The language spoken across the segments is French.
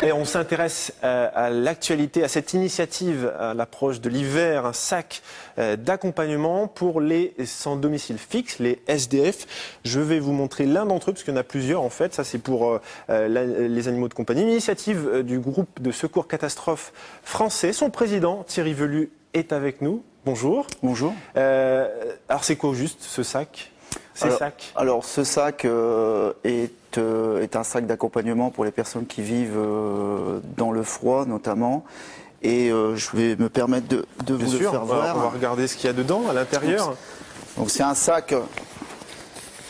Et on s'intéresse à l'actualité, à cette initiative, à l'approche de l'hiver, un sac d'accompagnement pour les sans domicile fixe, les SDF. Je vais vous montrer l'un d'entre eux, parce qu'il y en a plusieurs en fait. Ça, c'est pour les animaux de compagnie. Une initiative du groupe de secours catastrophe français. Son président, Thierry Velu, est avec nous. Bonjour. Bonjour. Alors, c'est quoi juste ce sac? Alors, ce sac est un sac d'accompagnement pour les personnes qui vivent dans le froid notamment. Et je vais me permettre de vous le faire voir. On va regarder ce qu'il y a dedans, à l'intérieur. Donc c'est un sac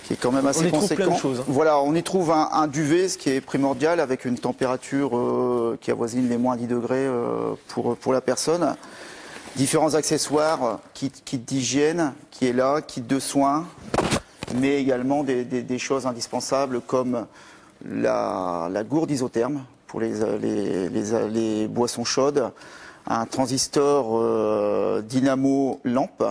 qui est quand même assez conséquent. On y trouve plein de choses. Voilà, on y trouve un duvet, ce qui est primordial, avec une température qui avoisine les moins 10 degrés pour la personne. Différents accessoires, kit d'hygiène qui est là, kit de soins, mais également des choses indispensables comme la gourde isotherme pour les boissons chaudes, un transistor dynamo lampe,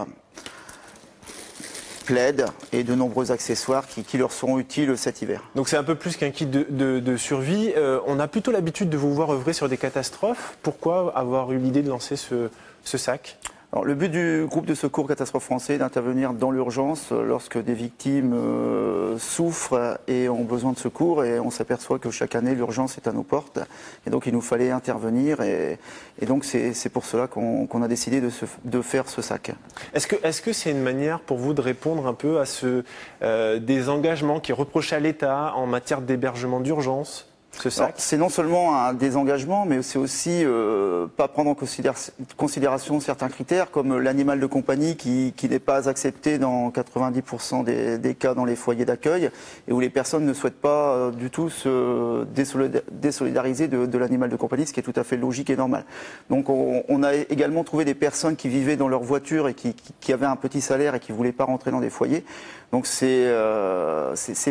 plaid et de nombreux accessoires qui leur seront utiles cet hiver. Donc c'est un peu plus qu'un kit de survie. On a plutôt l'habitude de vous voir œuvrer sur des catastrophes. Pourquoi avoir eu l'idée de lancer ce sac ? Alors, le but du groupe de secours catastrophe français est d'intervenir dans l'urgence lorsque des victimes souffrent et ont besoin de secours, et on s'aperçoit que chaque année l'urgence est à nos portes, et donc il nous fallait intervenir, et donc c'est pour cela qu'on a décidé de faire ce sac. Est-ce que c'est une manière pour vous de répondre un peu à ce désengagement qui est reproché à l'État en matière d'hébergement d'urgence ? C'est non seulement un désengagement, mais c'est aussi pas prendre en considération certains critères, comme l'animal de compagnie qui n'est pas accepté dans 90% des cas dans les foyers d'accueil, et où les personnes ne souhaitent pas du tout se désolidariser de l'animal de compagnie, ce qui est tout à fait logique et normal. Donc on a également trouvé des personnes qui vivaient dans leur voiture et qui avaient un petit salaire et qui ne voulaient pas rentrer dans des foyers. Donc c'est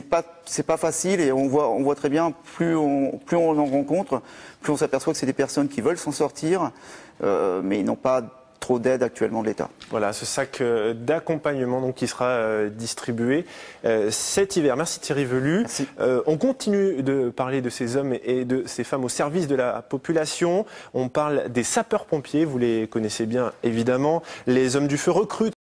pas facile, et on voit très bien, plus on en rencontre, plus on s'aperçoit que c'est des personnes qui veulent s'en sortir, mais ils n'ont pas trop d'aide actuellement de l'État. Voilà, ce sac d'accompagnement donc qui sera distribué cet hiver. Merci Thierry Velu. Merci. On continue de parler de ces hommes et de ces femmes au service de la population. On parle des sapeurs-pompiers, vous les connaissez bien évidemment. Les hommes du feu recrutent